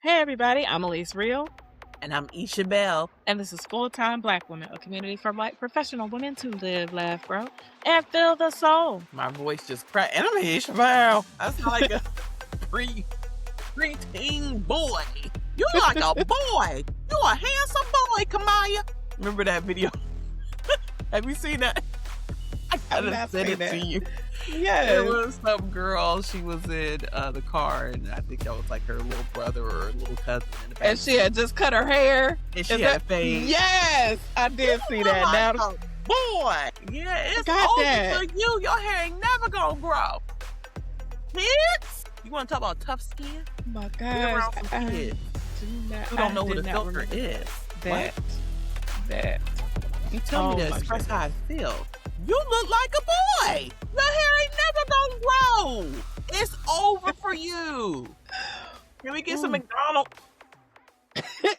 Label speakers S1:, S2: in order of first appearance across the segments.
S1: Hey everybody, I'm Elise Real,
S2: And I'm Isha Bell.
S1: and this is Full Time Black Women, a community for Black professional women to live, laugh, grow, and feel the soul.
S2: My voice just cracked. And I'm Isha Bell. I sound like a preteen boy. You like a boy. You a handsome boy, Kamaya. Remember that video? Have you seen that? I gotta send it to you.
S1: Yes.
S2: It was some girl. She was in the car, and I think that was like her little brother or little cousin in the back.
S1: And she had just cut her hair.
S2: And she had a fade.
S1: Yes, I did see that.
S2: Like
S1: Now,
S2: a boy. Yeah, it's
S1: Got
S2: over
S1: that.
S2: for you. Your hair ain't never gonna grow. Kids? You want to talk about tough skin?
S1: oh my
S2: Be around
S1: gosh,
S2: some kids who
S1: I
S2: don't know what
S1: did
S2: a
S1: not
S2: filter
S1: remember
S2: is.
S1: that. That.
S2: You tell me
S1: Oh
S2: to
S1: my
S2: express
S1: goodness.
S2: how I feel. You look like a boy. Your hair ain't never gonna grow. It's over for you. Can we get some
S1: Ooh.
S2: McDonald's?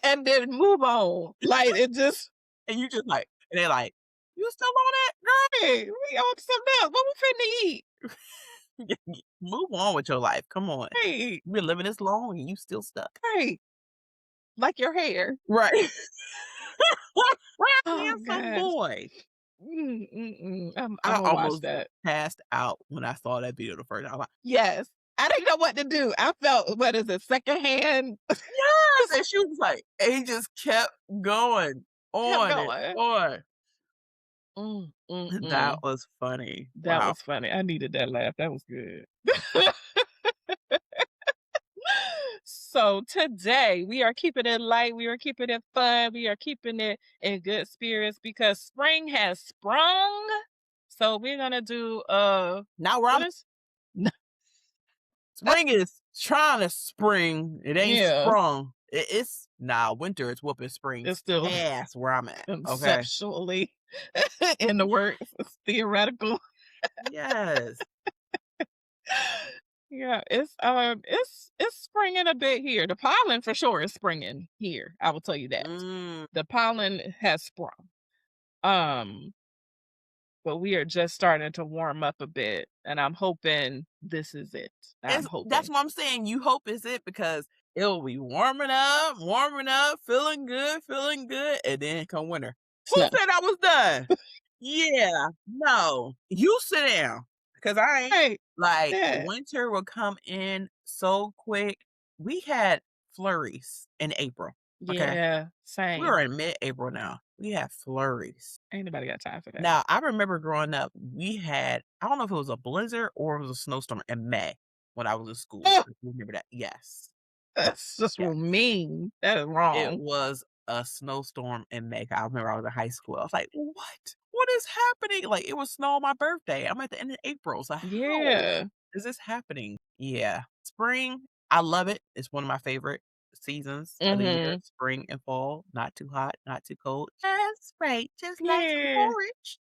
S1: And then move on. Like it just.
S2: And you just like, and they're like, you still on that?
S1: Hey, we on something else. What we finna eat?
S2: Move on with your life. Come on.
S1: Hey,
S2: You've been living this long and you still stuck.
S1: hey, like your hair.
S2: Right.
S1: Oh,
S2: Handsome
S1: gosh.
S2: boy.
S1: I'm
S2: I
S1: gonna watch
S2: almost
S1: that.
S2: passed out when I saw that video the first time. I'm like,
S1: Yes. I didn't know what to do. I felt, what is it, secondhand?
S2: yes. And she was like, and he just kept going on
S1: going.
S2: and on.
S1: Mm.
S2: That was funny.
S1: That
S2: Wow.
S1: was funny. I needed that laugh. That was good. So today we are keeping it light. We are keeping it fun. We are keeping it in good spirits because spring has sprung. So we're gonna do
S2: Now where
S1: what
S2: I'm
S1: is
S2: spring is trying to spring. It ain't
S1: Yeah.
S2: sprung. It's winter is whooping spring.
S1: It's still
S2: ass where I'm at. Okay.
S1: conceptually in the works. It's theoretical.
S2: Yes.
S1: Yeah, it's springing a bit here. The pollen for sure is springing here. I will tell you that. The pollen has sprung. But we are just starting to warm up a bit, and I'm hoping this is it. I'm hoping.
S2: That's what I'm saying. You hope it's it because it'll be warming up, feeling good, and then come winter. Who
S1: Snap.
S2: said I was done? Yeah, no. You sit down because I ain't.
S1: Hey,
S2: Like
S1: yeah.
S2: winter will come in so quick. We had flurries in April. Okay.
S1: Yeah, same.
S2: We're in mid-April now. We have flurries.
S1: Ain't nobody got time for that.
S2: Now, I remember growing up, we had, I don't know if it was a blizzard or it was a snowstorm in May when I was in school.
S1: Oh.
S2: If you remember that? Yes.
S1: That's just
S2: Yeah.
S1: mean. That is
S2: It
S1: wrong.
S2: was a snowstorm in May. I remember I was in high school. I was like, what? What is happening? Like, it was snow on my birthday. I'm at the end of April. So how
S1: Yeah.
S2: is this happening? Yeah. Spring, I love it. It's one of my favorite seasons of the year. Spring and fall. Not too hot, not too cold. Just right. Just like some
S1: Yeah.
S2: porridge.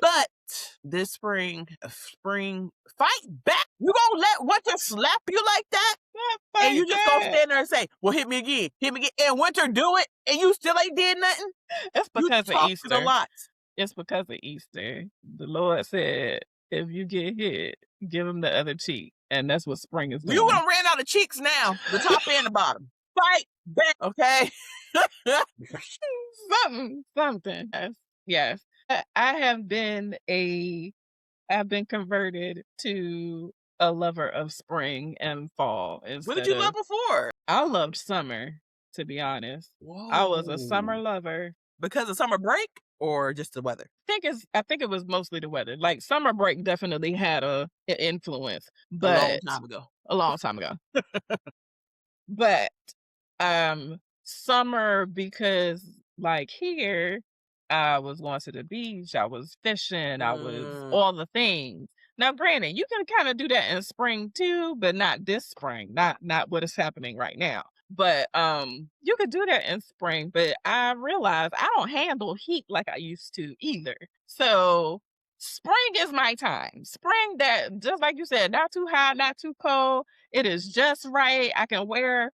S2: But this spring, fight back. You gonna let winter slap you like that? And you just gonna stand there and say, well, hit me again. And winter do it, and you still ain't did nothing?
S1: It's because
S2: you
S1: of
S2: talking
S1: Easter.
S2: a lot.
S1: It's because of Easter. The Lord said, if you get hit, give him the other cheek. And that's what spring is doing.
S2: You done ran out of cheeks now, the top and the bottom. Fight back, okay?
S1: Something. Yes. I've been converted to a lover of spring and fall.
S2: What did you love before?
S1: I loved summer, to be honest. I was a summer
S2: Whoa.
S1: lover.
S2: Because of summer break or just the weather?
S1: I think it was mostly the weather. Like summer break definitely had an influence,
S2: A long
S1: but
S2: time ago.
S1: a long time ago. But summer, because like here, I was going to the beach, I was fishing, I was all the things. Now, granted, you can kind of do that in spring too, but not this spring, not what is happening right now. But you could do that in spring, but I realized I don't handle heat like I used to either. So spring is my time. Spring, that just like you said, not too hot, not too cold. It is just right. I can wear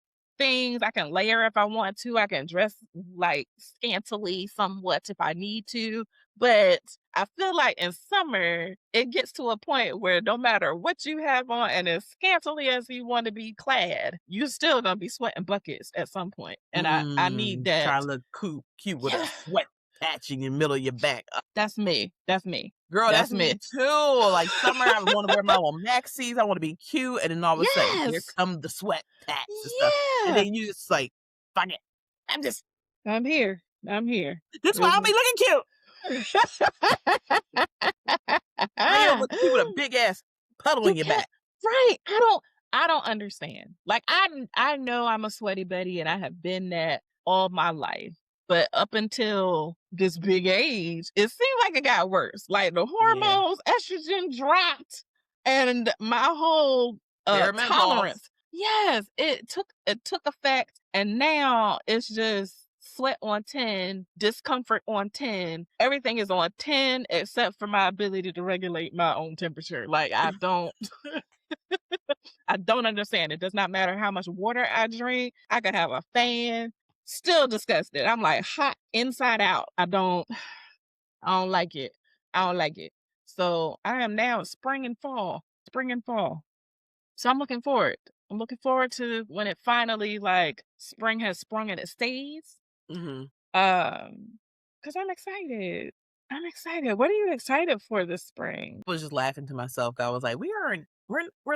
S1: things. I can layer if I want to. I can dress like scantily somewhat if I need to. But I feel like in summer, it gets to a point where no matter what you have on and as scantily as you want to be clad, you're still gonna be sweating buckets at some point. And I need that.
S2: Trying to look cute with
S1: Yeah,
S2: a sweat patch in the middle of your back.
S1: that's me. That's me.
S2: Girl,
S1: That's
S2: that's me
S1: me.
S2: too. Like summer, I want to wear my little maxis. I want to be cute, and then all of a sudden, here
S1: Yes.
S2: come the sweat patch and stuff. And
S1: Yeah.
S2: then you just like, fuck it. I'm just.
S1: I'm here. I'm here.
S2: This is why I'll be looking cute. I don't look cute with a big ass puddle in your back.
S1: Right. I don't understand. Like I know I'm a sweaty Betty and I have been that all my life. But up until this big age, it seemed like it got worse. Like the hormones, estrogen dropped, and my whole tolerance. Yes, it took effect, and now it's just sweat on 10, discomfort on 10. Everything is on 10 except for my ability to regulate my own temperature. Like I don't I don't understand. It does not matter how much water I drink. I could have a fan. Still disgusted. I'm like hot inside out. I don't like it. I don't like it. So I am now spring and fall. Spring and fall. So I'm looking forward. I'm looking forward to when it finally like spring has sprung and it stays.
S2: Mm-hmm.
S1: Because I'm excited. I'm excited. What are you excited for this spring?
S2: I was just laughing to myself. I was like, we're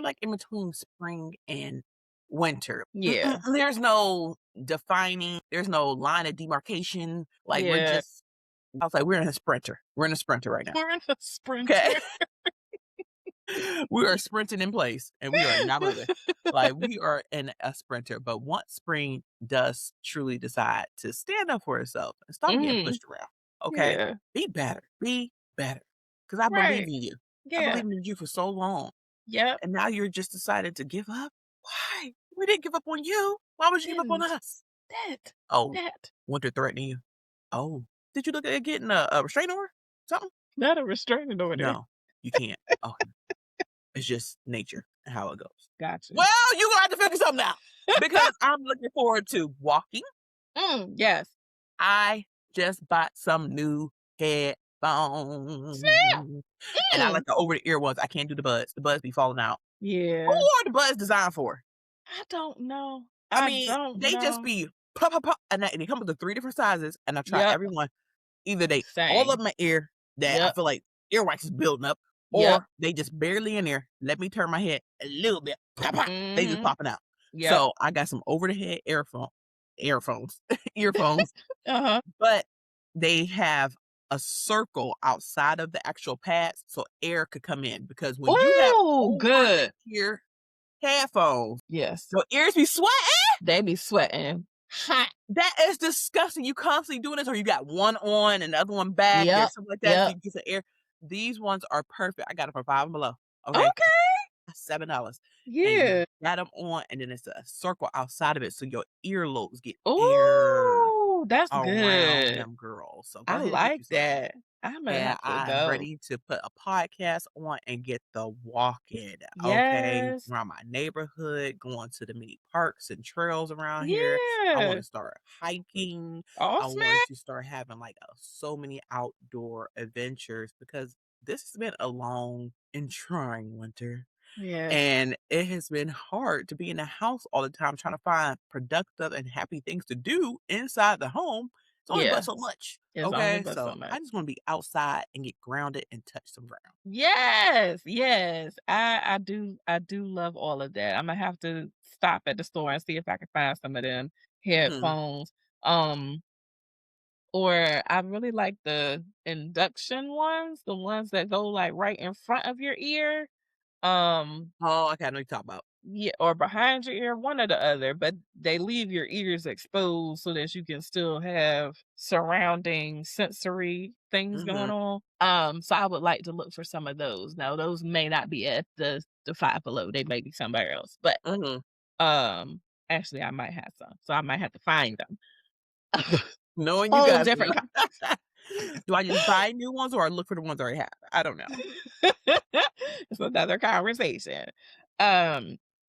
S2: like in between spring and winter.
S1: Yeah.
S2: There's no defining, there's no line of demarcation. Like we're just I was like, we're in a sprinter. We're in a sprinter right now.
S1: We're in a sprinter.
S2: Okay. We are sprinting in place and we are not moving. Like we are in a sprinter. But once spring does truly decide to stand up for itself and stop getting pushed around, okay,
S1: Yeah.
S2: be better. Be better. Because I believe in you. I
S1: Yeah.
S2: believed in you for so long.
S1: Yep.
S2: And now you're just decided to give up? Why? We didn't give up on you. Why would you give up on us?
S1: That.
S2: Winter threatening you. Oh. Did you look at getting a restraining order? Something?
S1: Not a restraining order.
S2: No, you can't. Okay. It's just nature and how it goes.
S1: Gotcha.
S2: Well, you're going to have to figure something out. Because I'm looking forward to walking.
S1: Yes.
S2: I just bought some new headphones. And I like the over-the-ear ones. I can't do the buds. The buds be falling out.
S1: Yeah.
S2: Who are the buds designed for?
S1: I don't know.
S2: I mean, they just be pop, pop, pop. And they come with the 3 different sizes. And I try every one. Either they all up my ear that I feel like earwax is building up. Or they just barely in there. Let me turn my head a little bit. Pop, pop. They just popping out. So I got some over-the-head earphones. But they have a circle outside of the actual pads so air could come in. Because when you have over-the-ear headphones, your ears be sweating.
S1: They be sweating. Hot.
S2: That is disgusting. You constantly doing this, or you got one on and the other one back, or something like that. So you get some air. These ones are perfect. I got them for $5 Below. Okay. $7.
S1: Yeah.
S2: Got them on, and then it's a circle outside of it, so your earlobes get air.
S1: Oh, that's
S2: around
S1: good.
S2: them girls. So
S1: I like that. I'm
S2: ready to put a podcast on and get the walking. Okay, around my neighborhood, going to the many parks and trails around here. I want to start hiking. I want to start having like so many outdoor adventures because this has been a long and trying winter.
S1: Yeah.
S2: And it has been hard to be in the house all the time trying to find productive and happy things to do inside the home. It's only but so much. Okay, so I just want to be outside and get grounded and touch some ground.
S1: Yes. I do love all of that. I'm gonna have to stop at the store and see if I can find some of them headphones. Or I really like the induction ones, the ones that go like right in front of your ear.
S2: Oh, okay, I know what you're talking about.
S1: Yeah, or behind your ear, one or the other, but they leave your ears exposed so that you can still have surrounding sensory things going on. So I would like to look for some of those. Now, those may not be at the $5 Below. They may be somewhere else. But actually I might have some. So I might have to find them.
S2: Knowing you guys different. Do I just buy new ones or I look for the ones I already have? I don't know.
S1: It's another conversation.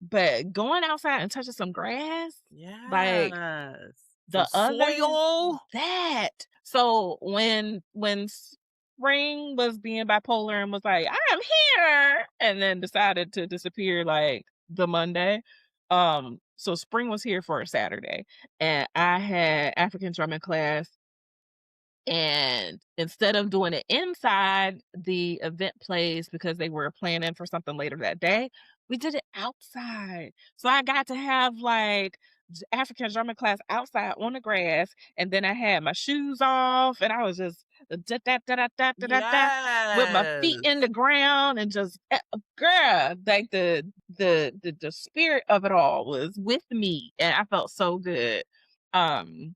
S1: but going outside and touching some grass, like
S2: Yes. Some
S1: the other
S2: soil.
S1: that. So when spring was being bipolar and was like, "I'm here," and then decided to disappear like the Monday. So spring was here for a Saturday, and I had African drumming class, and instead of doing it inside the event place because they were planning for something later that day, we did it outside. So I got to have like African drumming class outside on the grass, and then I had my shoes off, and I was just da, da, da, da, da, da, da, da, with my feet in
S2: Yes.
S1: the ground, and just girl, like the spirit of it all was with me, and I felt so good. Um,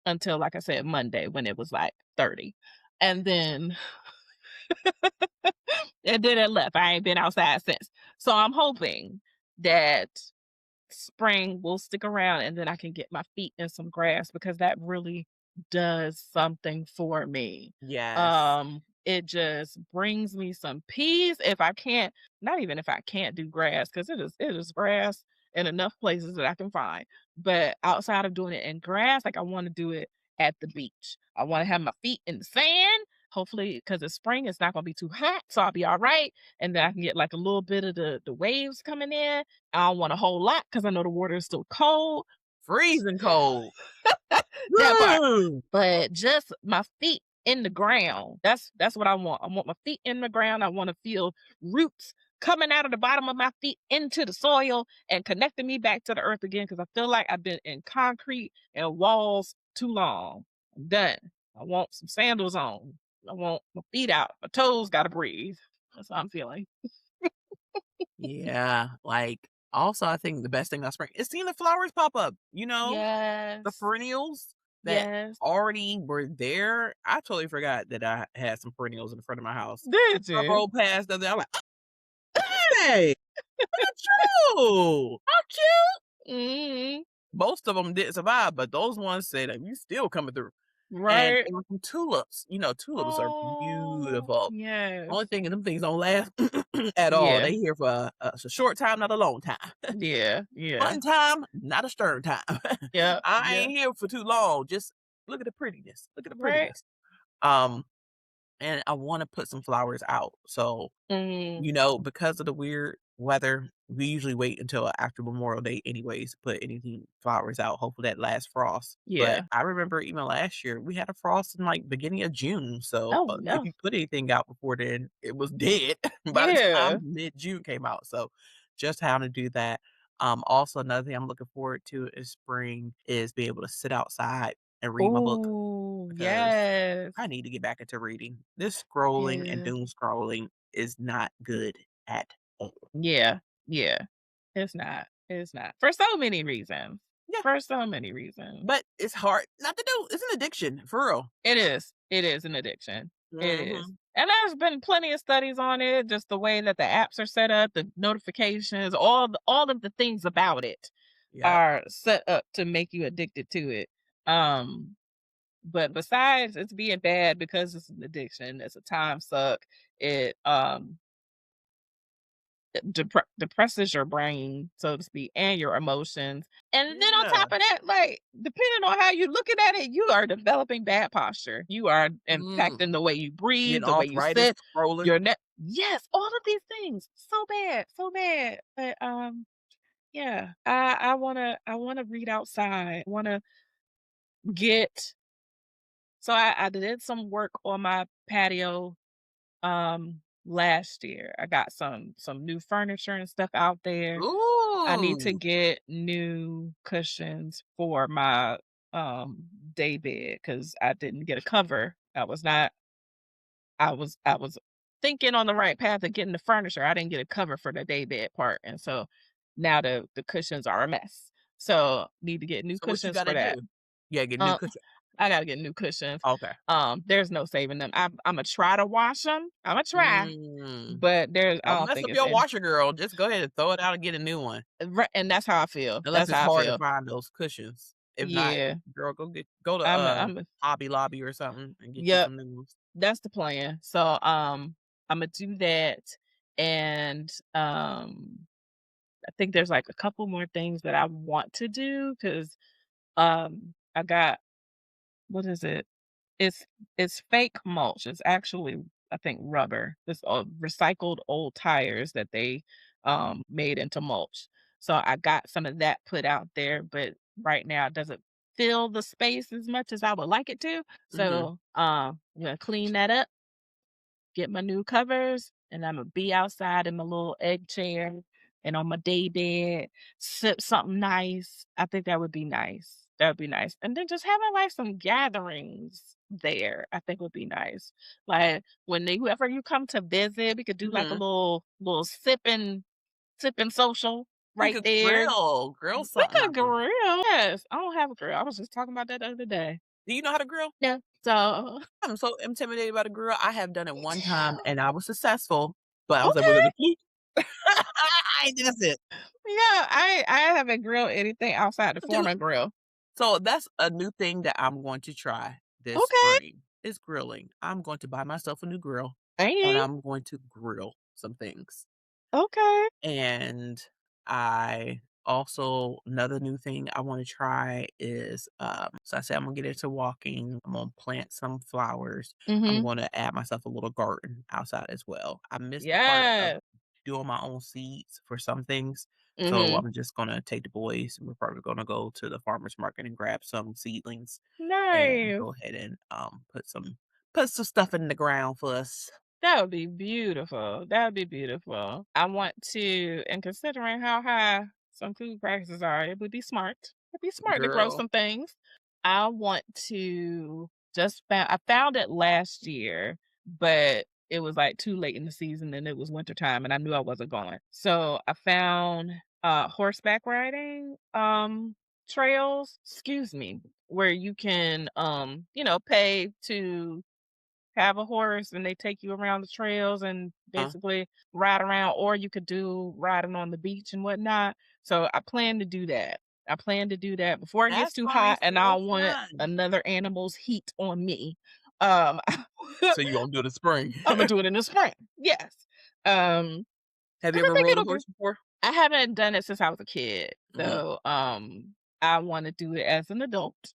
S1: until, like I said, Monday when it was, like, 30. And then and then it left. I ain't been outside since. So I'm hoping that spring will stick around and then I can get my feet in some grass because that really does something for me.
S2: Yes.
S1: It just brings me some peace if I can't, not even if I can't do grass, because it is grass in enough places that I can find. But outside of doing it in grass, like I want to do it at the beach. I want to have my feet in the sand. Hopefully, because it's spring, it's not gonna be too hot, so I'll be all right. And then I can get like a little bit of the waves coming in. I don't want a whole lot because I know the water is still cold.
S2: Freezing cold.
S1: That part.
S2: Woo!
S1: But just my feet in the ground. That's what I want. I want my feet in the ground. I want to feel roots coming out of the bottom of my feet into the soil and connecting me back to the earth again because I feel like I've been in concrete and walls too long. I'm done. I want some sandals on. I want my feet out. My toes gotta breathe. That's how I'm feeling.
S2: Yeah, like, also, I think the best thing about spring is seeing the flowers pop up, the
S1: Yes.
S2: perennials that
S1: Yes.
S2: already were there. I totally forgot that I had some perennials in front of my house.
S1: Did
S2: I
S1: you?
S2: rolled past the other day, I'm like, "Hey, look at you. How cute."
S1: Mhm.
S2: Most of them didn't survive, but those ones said, "You still coming through." And
S1: Right.
S2: it was some tulips. Tulips are
S1: Oh,
S2: beautiful.
S1: yes.
S2: Only thing is them things don't last at all.
S1: Yeah.
S2: They here for a short time, not a long time.
S1: Yeah. Yeah.
S2: Fun time, not a stern time.
S1: Yep.
S2: I
S1: Yep.
S2: ain't here for too long. Just look at the prettiness. Look at the
S1: Right.
S2: prettiness. Um, and I want to put some flowers out. So,
S1: Mm.
S2: because of the weird weather, we usually wait until after Memorial Day anyways to put anything flowers out. Hopefully that last frost. But
S1: Yeah.
S2: I remember even last year we had a frost in like beginning of June. So
S1: Oh,
S2: if
S1: no.
S2: you put anything out before then, it was dead by the time
S1: Yeah.
S2: mid June came out. So just how to do that. Also another thing I'm looking forward to is spring is be able to sit outside and read my book
S1: Oh,
S2: because
S1: yes.
S2: I need to get back into reading. This scrolling and
S1: Yeah.
S2: doom scrolling is not good at all.
S1: Yeah. Yeah. It's not. It's not. For so many reasons.
S2: Yeah,
S1: For so many reasons.
S2: but it's hard not to do. It's an addiction for real.
S1: It is. It is an addiction. It is.
S2: Mhm.
S1: And there's been plenty of studies on it, just the way that the apps are set up, the notifications, all of the things about it
S2: Yep.
S1: are set up to make you addicted to it. Um, but besides it's being bad because it's an addiction, it's a time suck. It depresses your brain, so to speak, and your emotions. And then on
S2: Yeah.
S1: top of that, like depending on how you're looking at it, you are developing bad posture. You are
S2: Mm.
S1: impacting the way you breathe,
S2: Getting
S1: the way you
S2: arthritis,
S1: sit,
S2: scrolling.
S1: your neck. Yes, all of these things. So bad, so bad. But yeah, I wanna read outside. I wanna get so I did some work on my patio last year. I got some new furniture and stuff out there. I need to
S2: Ooh.
S1: get new cushions for my day bed because I didn't get a cover. I was thinking on the right path of getting the furniture. I didn't get a cover for the day bed part. And so now the cushions are a mess. So need to get new
S2: So what you
S1: cushions for
S2: gotta
S1: that.
S2: do? Yeah, get a new
S1: Um
S2: cushion.
S1: I gotta get new cushions.
S2: Okay.
S1: There's no saving them. Imma try to wash them. Imma try,
S2: Mm.
S1: but there's I
S2: Don't
S1: don't
S2: mess
S1: think
S2: up
S1: it's
S2: your
S1: in
S2: washer, girl. Just go ahead and throw it out and get a new one.
S1: and that's how I feel.
S2: Unless
S1: That's
S2: it's
S1: how I
S2: hard to
S1: feel.
S2: find those cushions. If not,
S1: Yeah.
S2: girl, go to
S1: I'm a
S2: Hobby Lobby or something and get you
S1: yep,
S2: some new ones.
S1: that's the plan. So, Imma do that and, I think there's, like, a couple more things that I want to do because I got what is it? It's it's fake mulch. It's actually, I think, rubber. It's, recycled old tires that they, made into mulch. So I got some of that put out there, but right now it doesn't fill the space as much as I would like it to.
S2: Mhm.
S1: So, I'm gonna clean that up, get my new covers, and Imma be outside in my little egg chair and on my day bed, sip something nice. I think that would be nice. That would be nice. And then just having, like, some gatherings there, I think would be nice. Like, when they whoever you come to visit, we could do, like, a
S2: Mhm.
S1: little sipping social
S2: We
S1: right
S2: could
S1: there.
S2: grill
S1: We
S2: something
S1: could
S2: out there.
S1: grill, yes. I don't have a grill. I was just talking about that the other day.
S2: Do you know how to grill?
S1: Yeah. So
S2: I'm so intimidated by the grill. I have done it
S1: me
S2: one time
S1: too.
S2: and I was successful, but I was like, "Was it
S1: Okay.
S2: a fluke?" That's it.
S1: Yeah, I haven't grilled anything outside the
S2: Dude,
S1: Foreman grill.
S2: so that's a new thing that I'm going to try this
S1: Okay.
S2: spring, is grilling. I'm going to buy myself a new grill, and
S1: Hey.
S2: I'm going to grill some things.
S1: Okay.
S2: And I also another new thing I wanna try is, so I said I'm gonna get into walking, I'm gonna plant some flowers, I'm
S1: Mhm.
S2: gonna add myself a little garden outside as well. I missed the part of
S1: Yes.
S2: doing my own seeds for some things, so
S1: Mhm.
S2: I'm just gonna take the boys, and we're probably gonna go to the farmer's market and grab some seedlings and
S1: Nice.
S2: go ahead and, put some stuff in the ground for us.
S1: That would be beautiful. That would be beautiful. I want to and considering how high some food prices are, it would be smart. It'd be smart to grow
S2: Girl.
S1: some things. I want to I found it last year, but it was, like, too late in the season and it was wintertime and I knew I wasn't going. So, I found, horseback riding, trails, excuse me, where you can, pay to have a horse and they take you around the trails and basically ride around, or you could do riding on the beach and whatnot. So I plan to do that. I plan to do that before it
S2: That
S1: gets too hot
S2: sounds
S1: and I
S2: so
S1: don't want
S2: fun.
S1: another animal's heat on me. Um,
S2: So you gonna do it in spring.
S1: I'm gonna do it in the spring. Yes. Um,
S2: Have you
S1: and I
S2: ever
S1: think
S2: rode a
S1: it'll be
S2: horse before?
S1: I haven't done it since I was a kid.
S2: Mhm,
S1: So I want to do it as an adult.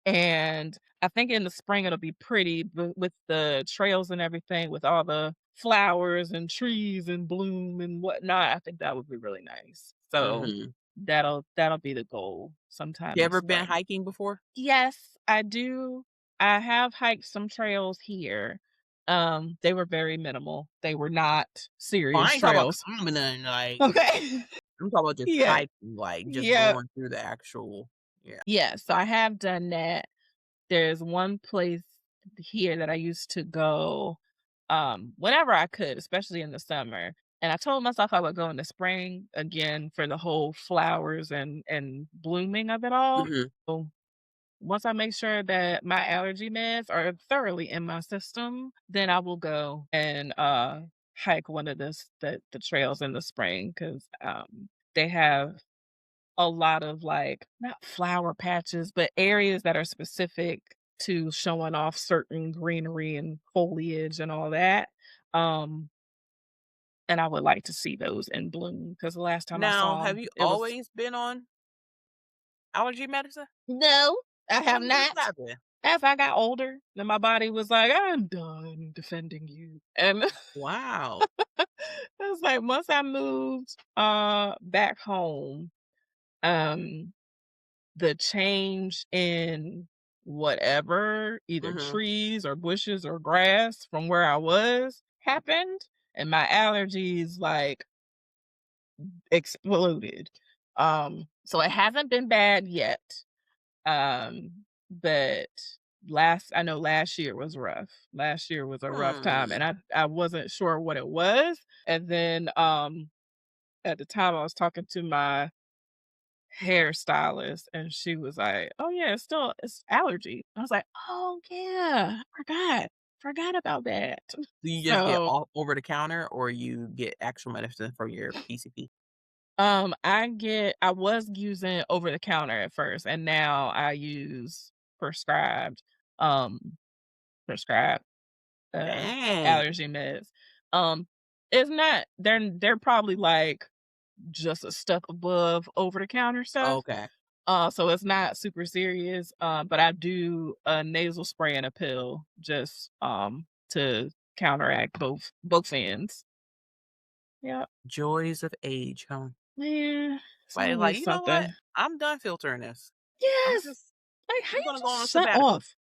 S1: And I think in the spring it'll be pretty with the trails and everything, with all the flowers and trees and bloom and whatnot. I think that would be really nice. So
S2: mhm.
S1: that'll be the goal sometime
S2: You
S1: in
S2: ever been
S1: spring.
S2: hiking before?
S1: Yes, I do. I have hiked some trails here. They were very minimal. They were not
S2: Oh, I
S1: serious
S2: ain't talking about
S1: trails.
S2: climbing nothing, like,
S1: Okay.
S2: I'm talking about just
S1: Yeah.
S2: hiking, like, just
S1: Yeah.
S2: going through the actual yeah.
S1: Yeah. So I have done that. There's one place here that I used to go, whenever I could, especially in the summer, and I told myself I would go in the spring again for the whole flowers and blooming of it all.
S2: Mhm.
S1: So, once I make sure that my allergy meds are thoroughly in my system, then I will go and, hike one of the trails in the spring 'cause, they have a lot of, like, not flower patches, but areas that are specific to showing off certain greenery and foliage and all that, um, and I would like to see those in bloom because the last time I
S2: Now,
S1: saw
S2: have
S1: 'em,
S2: you
S1: it was
S2: always been on allergy medicine?
S1: No, I have
S2: When did this
S1: not.
S2: happen?
S1: As I got older, then my body was like, "I'm done defending you," and
S2: Wow.
S1: it's like once I moved, back home, um the change in whatever, either
S2: Mhm,
S1: trees or bushes or grass from where I was happened, and my allergies, like, exploded. So it hasn't been bad yet, but I know last year was rough. Last year was a rough time,
S2: hmm.
S1: and I wasn't sure what it was, and then, at the time, I was talking to my hairstylist, and she was like, "Oh, yeah, it's allergy." I was like, "Oh, yeah, I forgot about that."
S2: Do you just get
S1: So,
S2: all over the counter or you get actual medicine from your PCP?
S1: I was using over the counter at first, and now I use prescribed, um, prescribed, uh,
S2: Dang.
S1: allergy meds. Um, it's not they're probably, like, just a step above over the counter stuff.
S2: Okay.
S1: So it's not super serious. But I do a nasal spray and a pill just to counteract both ends. Yeah.
S2: Joys of age, huh?
S1: Yeah. It's
S2: Like,
S1: always
S2: you know what?
S1: something.
S2: I'm done filtering this. I'm
S1: Yes.
S2: just
S1: Like, how
S2: I'm
S1: you
S2: gonna go on a
S1: just shut
S2: sabbatical.
S1: off?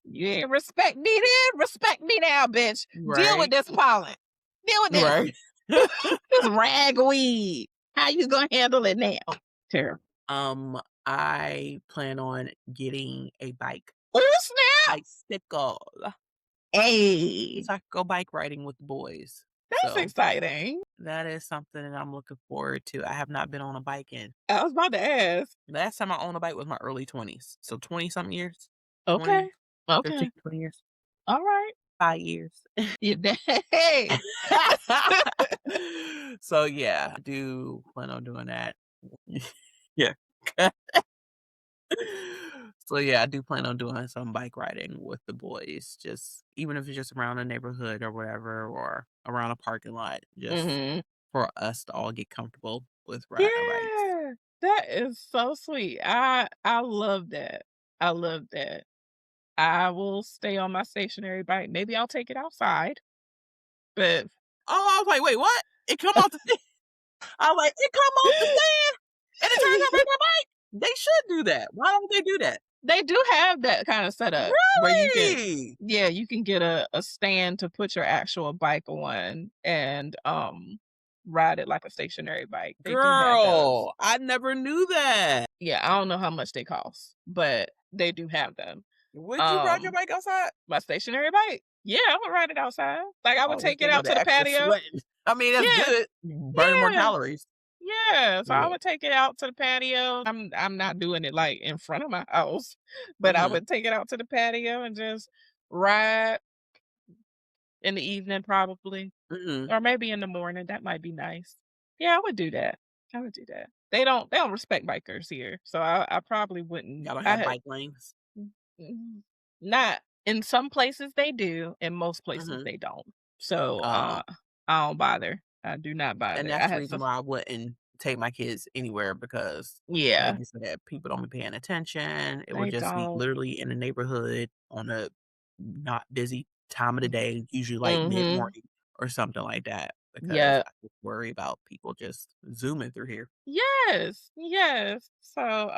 S1: You ain't respect me then? Respect me now, bitch. Deal with
S2: Right.
S1: this pollen. Deal with this.
S2: Right.
S1: This ragweed. How you gonna handle it now? Terrible.
S2: I plan on getting a bike.
S1: Oh, snap.
S2: Bicycle.
S1: Hey,
S2: So I can go bike riding with the boys.
S1: that's
S2: So
S1: exciting.
S2: that is something that I'm looking forward to. I have not been on a bike in.
S1: I was about to ask.
S2: Last time I owned a bike was my early 20s. So 20 something years.
S1: Okay.
S2: 20,
S1: Okay.
S2: 15, 20 years.
S1: All right.
S2: 5 years.
S1: Hey.
S2: So yeah, I do plan on doing that. Yeah. So yeah, I do plan on doing some bike riding with the boys. Just even if it's just around the neighborhood or whatever, or around a parking lot, just
S1: Mhm.
S2: for us to all get comfortable with riding bikes.
S1: Yeah. That is so sweet. I love that. I love that. I will stay on my stationary bike. Maybe I'll take it outside. But
S2: Oh, I was like, wait, what? It come off the stand. I was like, it come off the stand and it turns out like a bike. They should do that. Why don't they do that?
S1: they do have that kind of setup where you can
S2: Really?
S1: yeah, you can get a stand to put your actual bike on and ride it like a stationary bike. They do have those.
S2: Girl, I never knew that.
S1: Yeah, I don't know how much they cost, but they do have them.
S2: Would you ride your
S1: Um
S2: bike outside?
S1: my stationary bike. Yeah, I would ride it outside. Like I would
S2: Oh,
S1: take it
S2: think of
S1: out to
S2: the
S1: the
S2: extra
S1: patio.
S2: sweating. I mean, that's
S1: Yeah.
S2: good. Burn more
S1: Yeah.
S2: calories.
S1: Yeah, so I
S2: Yeah.
S1: would take it out to the patio. I'm not doing it like in front of my house, but I
S2: Mhm.
S1: would take it out to the patio and just ride in the evening probably,
S2: Mhm.
S1: or maybe in the morning. That might be nice. Yeah, I would do that. I would do that. They don't respect bikers here, so I probably wouldn't.
S2: Y'all don't
S1: I
S2: have
S1: had
S2: bike lanes?
S1: mm, not in some places they do, in most places
S2: Mhm.
S1: they don't. So
S2: Oh,
S1: I don't bother. I do not
S2: and
S1: bother. I
S2: that's the
S1: had
S2: reason
S1: some
S2: why I wouldn't take my kids anywhere because, like
S1: yeah,
S2: you said, people don't be paying attention. It would
S1: they
S2: just be
S1: don't.
S2: literally in the neighborhood on a not busy time of the day, usually like
S1: Mhm.
S2: mid-morning or something like that, because
S1: Yeah.
S2: I just worry about people just zooming through here.
S1: Yes. Yes. So,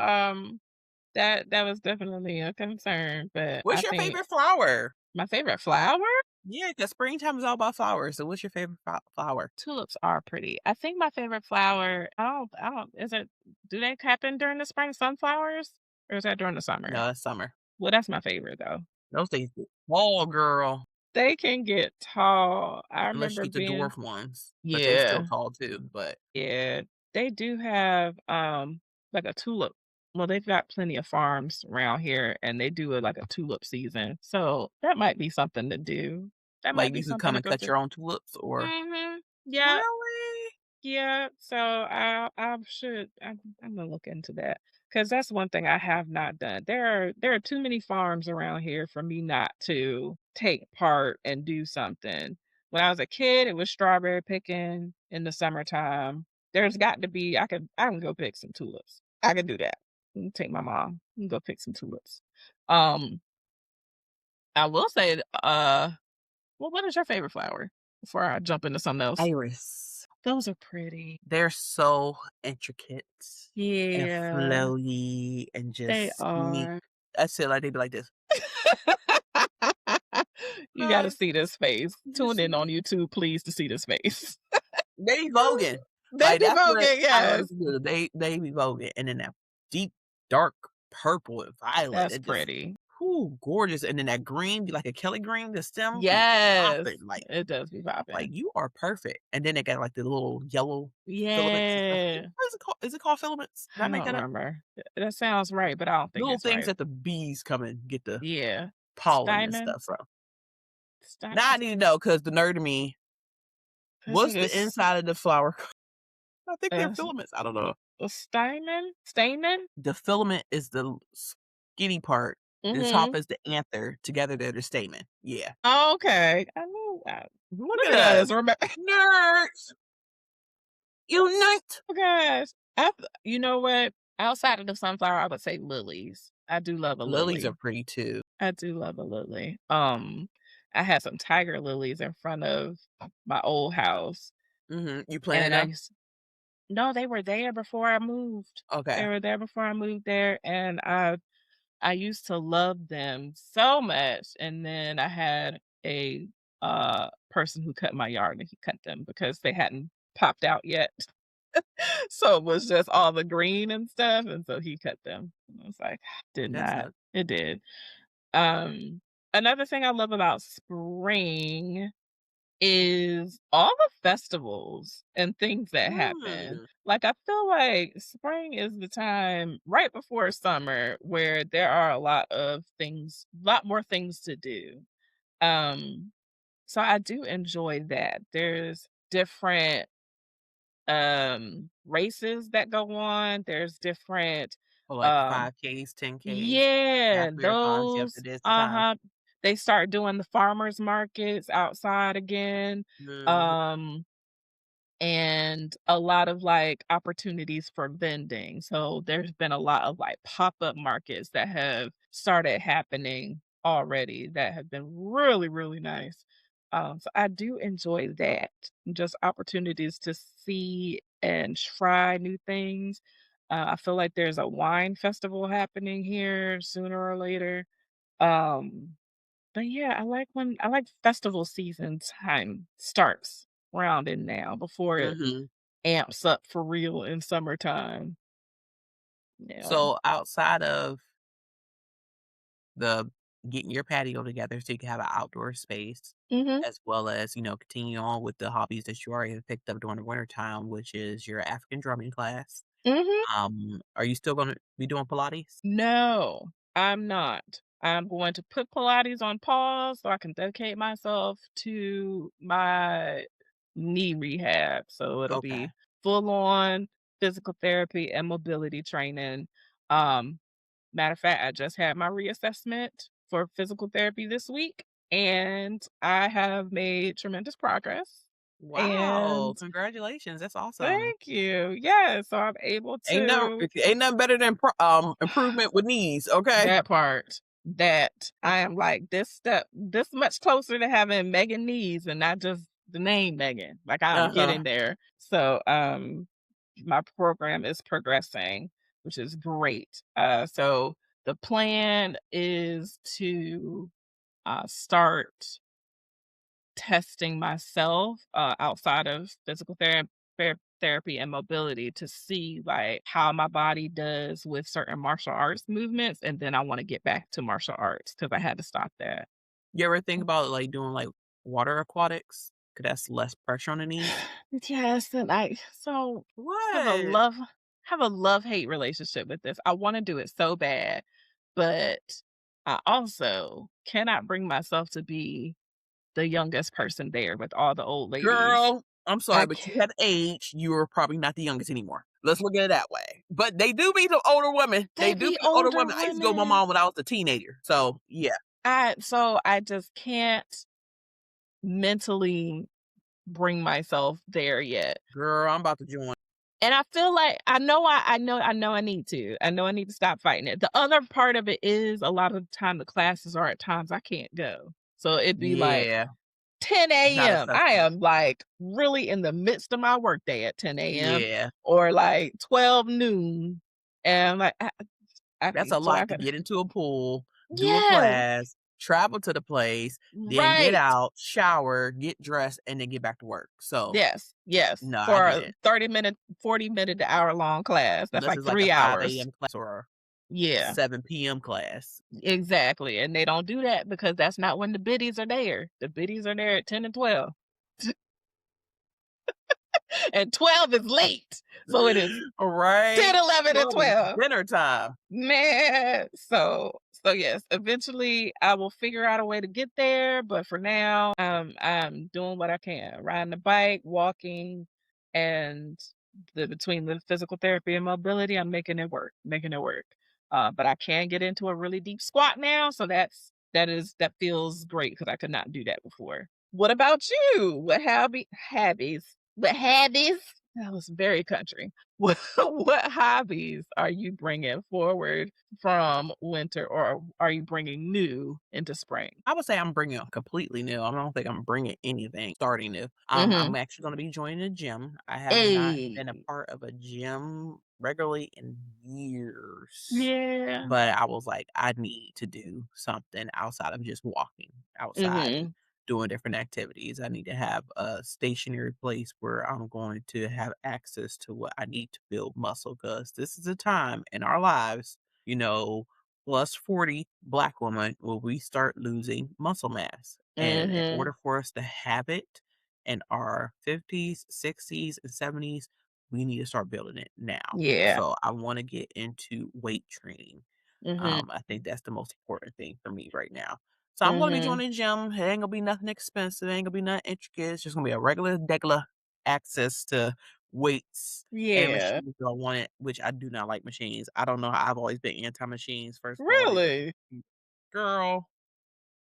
S1: that was definitely a concern, but I
S2: What's your
S1: think
S2: favorite flower?
S1: my favorite flower?
S2: Yeah, 'cause springtime is all about flowers, so what's your favorite flower?
S1: Tulips are pretty. I think my favorite flower, I don't is it do they happen during the spring, sunflowers? Or is that during the summer?
S2: No, it's summer.
S1: Well, that's my favorite though.
S2: Those things get tall, girl,
S1: They can get tall. I
S2: unless you
S1: remember
S2: get the
S1: being
S2: dwarf ones, but they still
S1: yeah.
S2: tall too, but
S1: Yeah, they do have, like a tulip well, they've got plenty of farms around here, and they do like a tulip season, so that might be something to do. That might
S2: like,
S1: be
S2: you could
S1: something
S2: come
S1: to
S2: and
S1: go
S2: cut
S1: to.
S2: your own tulips or
S1: Mhm. Yeah,
S2: Really?
S1: yeah, so I should I'm gonna look into that because that's one thing I have not done. There are too many farms around here for me not to take part and do something. When I was a kid, it was strawberry picking in the summertime. There's got to be I can go pick some tulips. I can do that. Take my mom and go pick some tulips. Um, I will say, well, what is your favorite flower? Before I jump into something else.
S2: Iris.
S1: Those are pretty.
S2: They're so intricate and
S1: Yeah,
S2: flowy and
S1: they
S2: just me.
S1: are.
S2: I said like, they be like this.
S1: You gotta
S2: Hi,
S1: see this face.
S2: this
S1: Tune in
S2: me.
S1: on YouTube, please, to see this face.
S2: They be voguing.
S1: They
S2: Like,
S1: be
S2: that's what
S1: voguing,
S2: I know
S1: yes.
S2: to do. They be voguing, and then that deep, dark purple and violet,
S1: That's
S2: it just
S1: pretty.
S2: whoo, gorgeous, and then that green be like a Kelly green, the stem be
S1: Yes,
S2: popping,
S1: it does be
S2: like,
S1: popping.
S2: you are perfect, and then they got, like, the little yellow filaments and stuff.
S1: Yeah.
S2: What is it called? Is it called filaments? Did I
S1: I
S2: make
S1: don't
S2: that up?
S1: remember. That sounds right, but I don't think
S2: Little
S1: it's
S2: things
S1: right.
S2: that the bees come and get the
S1: Yeah.
S2: pollen and
S1: Steinman?
S2: stuff from.
S1: Stei
S2: Now I
S1: is
S2: need to know because the nerd in me,
S1: is
S2: what's
S1: it
S2: the inside of the flower? I think they're
S1: uh,
S2: filaments. I don't know.
S1: a Steinman? Steinman?
S2: The filament is the skinny part. The top
S1: Mhm.
S2: is the anther. Together they're the stamen. Yeah.
S1: Okay. I
S2: Look
S1: Look
S2: at
S1: at
S2: us.
S1: us. Remember?
S2: Nerds. Unite.
S1: Oh gosh. You know what? Outside of the sunflower, I would say lilies. I do love a
S2: Lilies are
S1: lily.
S2: pretty too.
S1: I do love a lily. I had some tiger lilies in front of my old house,
S2: You planted
S1: and I
S2: them?
S1: used no, they were there before I moved. They
S2: Okay.
S1: were there before I moved there, and I used to love them so much, and then I had a, person who cut my yard, and he cut them because they hadn't popped out yet. So it was just all the green and stuff, and so he cut them. I was like, did
S2: That
S1: not.
S2: sucks.
S1: It did. Um, Another thing I love about spring is all the festivals and things that happen.
S2: Mm.
S1: Like, I feel like spring is the time right before summer where there are a lot more things to do. Um, so I do enjoy that. There's different races that go on. There's different
S2: For like
S1: um
S2: 5Ks, 10Ks,
S1: yeah,
S2: triathlons. Yep,
S1: those
S2: it is the time.
S1: uh-huh. They start doing the farmers markets outside again.
S2: Mhm.
S1: Um and a lot of like opportunities for vending. So there's been a lot of like pop-up markets that have started happening already that have been really, really nice. So I do enjoy that. Just opportunities to see and try new things. I feel like there's a wine festival happening here sooner or later. Um, but yeah, I like festival season time starts around and now before it
S2: Mhm.
S1: amps up for real in summertime. Yeah.
S2: So outside of the getting your patio together so you can have an outdoor space,
S1: Mhm.
S2: as well as, continue on with the hobbies that you already have picked up during the winter time, which is your African drumming class.
S1: Mhm.
S2: Are you still gonna be doing Pilates?
S1: No, I'm not. I'm going to put Pilates on pause so I can dedicate myself to my knee rehab. So it'll
S2: Okay.
S1: be full on physical therapy and mobility training. Um, Matter of fact, I just had my reassessment for physical therapy this week, and I have made tremendous progress.
S2: Wow,
S1: And
S2: congratulations, that's awesome.
S1: thank you. Yeah, so I'm able to
S2: Ain't nothing better than improvement with knees, okay?
S1: that part that I am like this step this much closer to having Megan knees and not just the name Megan. Like I'm
S2: Uh-huh.
S1: getting there. So my program is progressing, which is great. So the plan is to start testing myself outside of physical therapy and mobility to see like how my body does with certain martial arts movements, and then I want to get back to martial arts because I had to stop that.
S2: You ever think about, like, doing, like, water aquatics? 'Cause that's less pressure on the knees?
S1: Yes, and I so have a
S2: What?
S1: love have a love-hate relationship with this. I wanna do it so bad, but I also cannot bring myself to be the youngest person there with all the old ladies.
S2: Girl, I'm sorry,
S1: I
S2: but you
S1: can't
S2: had age, you're probably not the youngest anymore. Let's look at it that way. But they do be the older women. They
S1: they
S2: do
S1: be
S2: be older
S1: older
S2: women. I used to go with my
S1: women.
S2: mom when I was a teenager. So, yeah.
S1: I just can't mentally bring myself there yet.
S2: Girl, I'm about to join.
S1: And I feel like I know I need to. I know I need to stop fighting it. The other part of it is a lot of the time the classes are at times I can't go. So it'd be like
S2: Yeah.
S1: 10
S2: Not
S1: AM. I
S2: accessible.
S1: am like really in the midst of my workday at 10 AM
S2: Yeah.
S1: or like 12 noon. And I'm like
S2: That's a
S1: so I
S2: lot to
S1: could
S2: get into a pool, do a
S1: yes,
S2: class, travel to the place, then get
S1: right.
S2: out, shower, get dressed, and then get back to work. So,
S1: Yes, yes.
S2: no, I
S1: For
S2: get
S1: a
S2: it.
S1: 30-minute, 40-minute to hour-long class. That's
S2: Unless
S1: like
S2: it's like a
S1: 3
S2: 5
S1: hours.
S2: AM class or a
S1: Yeah,
S2: 7 PM class.
S1: exactly, and they don't do that because that's not when the biddies are there. The biddies are there at 10 and 12, and 12 is late, so it is 10,
S2: Right?
S1: 11, and
S2: 12 is
S1: 12.
S2: dinner time.
S1: Man, so yes, eventually I will figure out a way to get there, but for now, I'm doing what I can, riding the bike, walking, and between the physical therapy and mobility, I'm making it work. But I can get into a really deep squat now, so that feels great because I could not do that before. What about you? What hobbies? What hobbies? That was very country. What hobbies are you bringing forward from winter, or are you bringing new into spring?
S2: I would say I'm bringing completely new. I don't think I'm bringing anything starting new. I'm
S1: Mhm.
S2: actually going to be joining a gym. I have not been a
S1: Hey.
S2: part of a gym regularly in years,
S1: Yeah.
S2: but I was like, I need to do something outside of just walking outside and
S1: Mhm.
S2: doing different activities. I need to have a stationary place where I'm going to have access to what I need to build muscle because this is a time in our lives, you know, plus 40 black women will we start losing muscle mass. And in
S1: Mhm.
S2: order for us to have it in our 50s, 60s, and 70s, we need to start building it now.
S1: Yeah.
S2: So I want to get into weight training.
S1: Mhm.
S2: I think that's the most important thing for me right now. So I'm gonna be
S1: Mhm.
S2: joining the gym. It ain't gonna be nothing expensive. It ain't gonna be nothing intricate. It's just gonna be a regular, degular access to weights and
S1: Yeah.
S2: machines if I want it, which I do not like machines. I don't know how I've always been anti-machines, first of all, because
S1: Really?
S2: girl,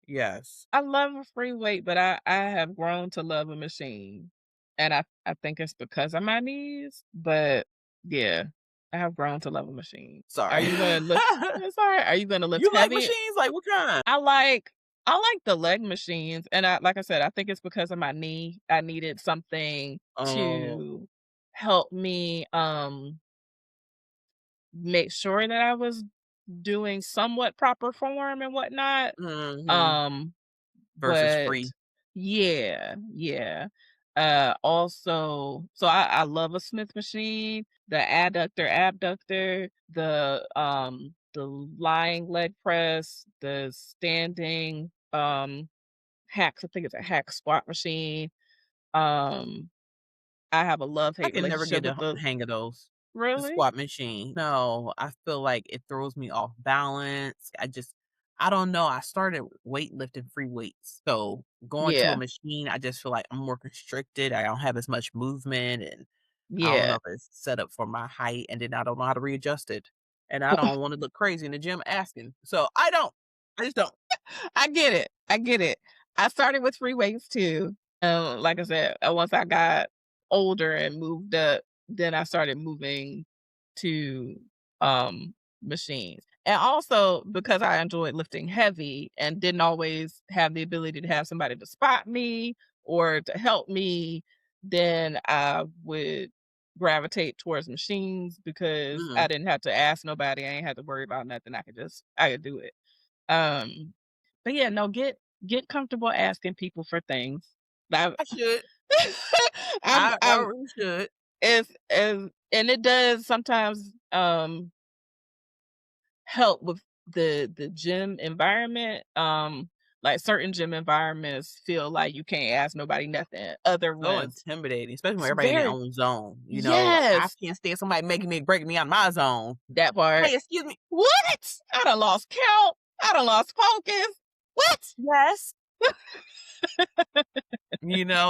S2: yes.
S1: I love a free weight, but I have grown to love a machine, and I think it's because of my knees, but yeah, I have grown to love a machine. Are
S2: Sorry.
S1: you gonna lift It's alright. Are you gonna lift
S2: You like
S1: heavy?
S2: machines? Like what kind?
S1: I like I like the leg machines, and like I said, I think it's because of my knee. I needed something
S2: Oh,
S1: to help me, make sure that I was doing somewhat proper form and whatnot,
S2: mhm.
S1: um
S2: Versus
S1: but
S2: free.
S1: yeah, yeah. Also, so I love a Smith machine, the adductor, abductor, the lying leg press, the standing hacks. I think it's a hack squat machine. Um, I have a
S2: I
S1: love-hate
S2: can never
S1: relationship
S2: get
S1: with
S2: the
S1: the
S2: hang of those. The
S1: Really?
S2: squat machine. No, I feel like it throws me off balance. I don't know. I started weightlifting free weights. So going to a
S1: Yeah,
S2: machine, I just feel like I'm more constricted. I don't have as much movement and I don't know
S1: yeah.
S2: if it's set up for my height and then I don't know how to readjust it. And I don't want to look crazy in the gym asking. So I don't. I just don't.
S1: I get it. I get it. I started with free weights too. Like I said, once I got older and moved up, then I started moving to machines. And also because I enjoyed lifting heavy and didn't always have the ability to have somebody to spot me or to help me, then I would gravitate towards machines because I
S2: Mm,
S1: didn't have to ask nobody. I ain't had to worry about nothing. I could do it. Um, but yeah, no, get comfortable asking people for things. I
S2: I should. I
S1: I'm
S2: really should.
S1: as and it does sometimes help with the gym environment. Like certain gym environments feel like you can't ask nobody nothing. Other
S2: So
S1: ones,
S2: intimidating, especially when
S1: it's
S2: everybody in their
S1: very
S2: own zone, like, I
S1: yes,
S2: can't stand somebody making me breaking me out of my zone.
S1: that part.
S2: "Hey, excuse me."
S1: What? I done lost count. I done lost focus. What?
S2: "Yes."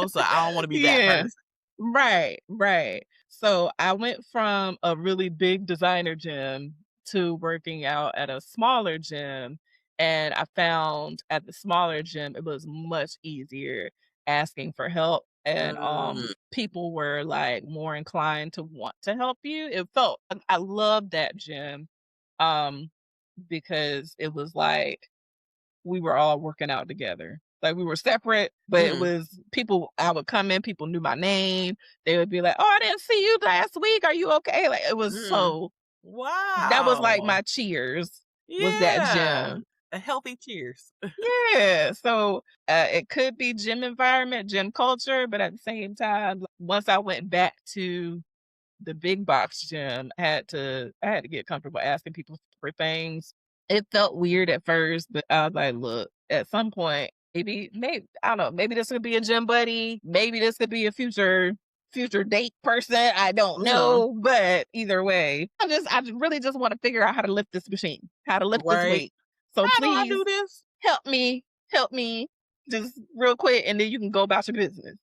S2: So I don't wanna be that
S1: Yeah.
S2: person.
S1: Right, right. So I went from a really big designer gym to working out at a smaller gym. And I found at the smaller gym, it was much easier asking for help. And
S2: Mm,
S1: people were like more inclined to want to help you. I loved that gym um because it was like we were all working out together. Like we were separate, but it
S2: mm,
S1: was people I would come in, people knew my name. They would be like, "Oh, I didn't see you last week. Are you okay?" Like it was
S2: mm.
S1: so that was like
S2: Wow.
S1: my cheers was that
S2: Yeah.
S1: gym.
S2: A healthy cheers.
S1: Yeah. So it could be gym environment, gym culture, but at the same time, once I went back to the big box gym, I had to get comfortable asking people for things. It felt weird at first, but I was like, look, at some point, maybe I don't know, maybe this could be a gym buddy, maybe this could be a future date person. I don't
S2: Mhm.
S1: know, but either way, really just want to figure out how to lift this machine, how to lift this
S2: Right.
S1: weight. So
S2: "How do I
S1: please
S2: do this?"
S1: help me just real quick, and then you can go about your business.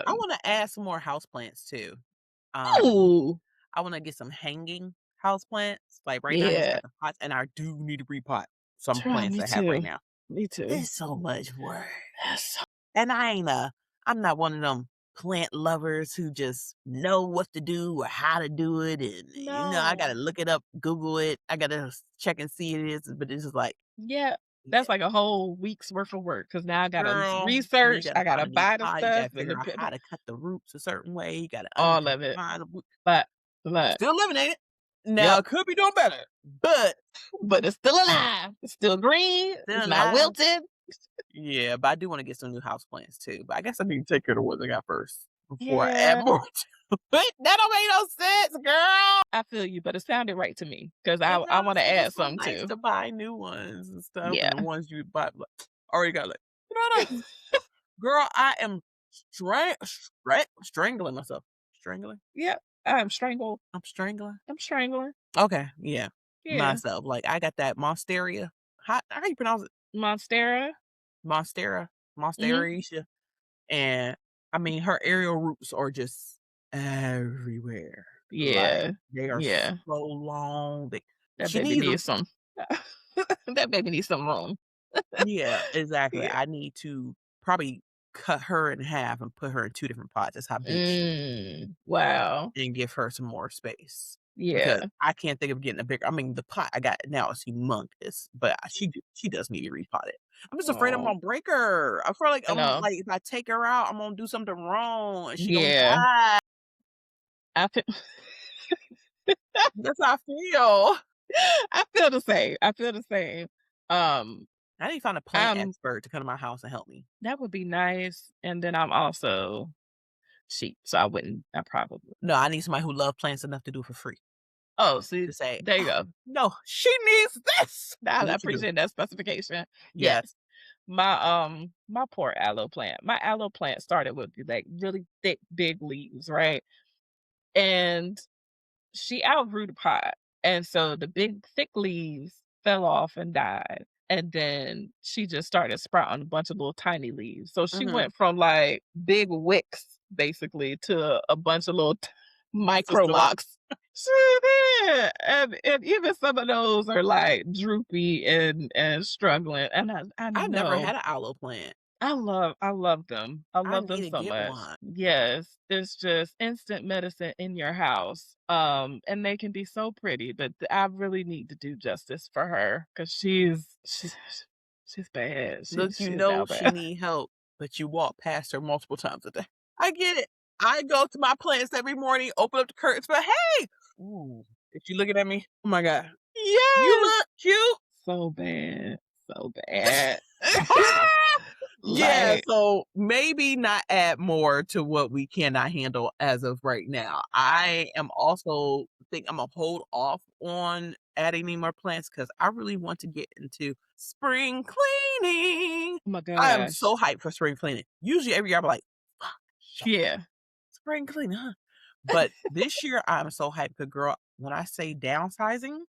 S2: I
S1: Um,
S2: wanna add some more houseplants too. Um,
S1: ooh,
S2: I wanna get some hanging houseplants. Like, right now I just
S1: yeah.
S2: got the pots, and I do need to repot some
S1: Child,
S2: plants
S1: me
S2: I have right
S1: too.
S2: now.
S1: Me too.
S2: It's so much work. And I'm not one of them plant lovers who just know what to do or how to do it, and, I gotta
S1: No.
S2: look it up, Google it, I gotta check and see it is, but it's just like,
S1: Yeah,
S2: yeah,
S1: that's like a whole week's worth of work because now I gotta
S2: girl, you
S1: research,
S2: gotta
S1: I gotta
S2: find a new
S1: buy the
S2: pot, you
S1: stuff
S2: gotta
S1: and
S2: figure
S1: then
S2: out
S1: put
S2: how to cut the roots a certain way, you gotta
S1: all of it.
S2: find a w
S1: But but
S2: still living, ain't it?
S1: yep,
S2: Now, could be doing better, but
S1: but it's still alive. It's still green.
S2: still
S1: It's not
S2: alive.
S1: wilted.
S2: Yeah, but I do wanna get some new house plants too, but I guess I need to take care of the ones I got first before I add
S1: Yeah,
S2: more to it. That don't make no sense, girl.
S1: I feel you, but it sounded right to me because
S2: It
S1: I
S2: does,
S1: wanna
S2: it's
S1: add
S2: just so
S1: some
S2: nice
S1: too.
S2: to buy new ones and stuff, and
S1: Yeah.
S2: the ones you buy, like, already got, like, what? Girl, I am strangling myself. Strangling?
S1: Yep, I'm strangled.
S2: I'm strangling?
S1: I'm strangling.
S2: Okay, yeah,
S1: Yeah.
S2: myself. Like, I got that Monstera. How you pronounce it?
S1: Monstera.
S2: Monstera?
S1: Mhm.
S2: Monsteracia? And, I mean, her aerial roots are just everywhere. Like,
S1: Yeah.
S2: they are
S1: Yeah.
S2: so long,
S1: That
S2: she
S1: baby
S2: needs them.
S1: needs some that baby needs some room.
S2: Yeah, exactly.
S1: Yeah.
S2: I need to probably cut her in half and put her in 2 different pots. That's how big she is,
S1: Wow.
S2: and give her some more space because
S1: Yeah.
S2: I can't think of getting a bigger. I mean, the pot I got now is humongous, but she does need to be repotted. I'm just afraid I'm
S1: Oh,
S2: gonna break her. I feel like
S1: I know.
S2: if I take her out, I'm gonna do something wrong and she gonna
S1: Yeah.
S2: die.
S1: I feel
S2: That's how I feel.
S1: I feel the same. I feel the same. Um,
S2: I need to find a plant
S1: I'm
S2: expert to come to my house and help me.
S1: that would be nice, and then I'm also cheap, so I probably
S2: No, I need somebody who love plants enough to do it for free.
S1: Oh, see,
S2: To say,
S1: there you
S2: "Oh,
S1: go.
S2: no, she needs this."
S1: I
S2: Do what you do.
S1: appreciate that specification. Yes.
S2: Yes.
S1: My poor aloe plant. My aloe plant started with, like, really thick, big leaves, right? And she outgrew the pot, and so the big thick leaves fell off and died, and then she just started sprouting a bunch of little tiny leaves. So she
S2: Mhm.
S1: went from, like, big wicks basically to a bunch of little micro
S2: Sister locks.
S1: locks. She did, and even some of those are, like, droopy and struggling, and I
S2: I never
S1: know
S2: had an aloe plant.
S1: I love them. I
S2: I
S1: love
S2: need
S1: them
S2: to
S1: so
S2: get
S1: much.
S2: one.
S1: Yes, it's just instant medicine in your house. And they can be so pretty, but I really need to do justice for her because she's bad.
S2: Look, you
S1: She's
S2: know
S1: down
S2: she
S1: bad.
S2: need help, but you walk past her multiple times a day. I get it. I go to my plants every morning, open up the curtains, but, "Hey!" Ooh, is she looking at me? Oh my god. "You
S1: Yes,
S2: look cute."
S1: so bad, so bad.
S2: Yeah,
S1: Like,
S2: so maybe not add more to what we cannot handle as of right now. I am also think I'm gonna hold off on adding any more plants because I really want to get into spring cleaning.
S1: oh my
S2: I am
S1: gosh,
S2: so hyped for spring cleaning. Usually every year I'm like, fuck, shit,
S1: yeah.
S2: spring cleaning, huh? But this year I'm so hyped because girl, when I say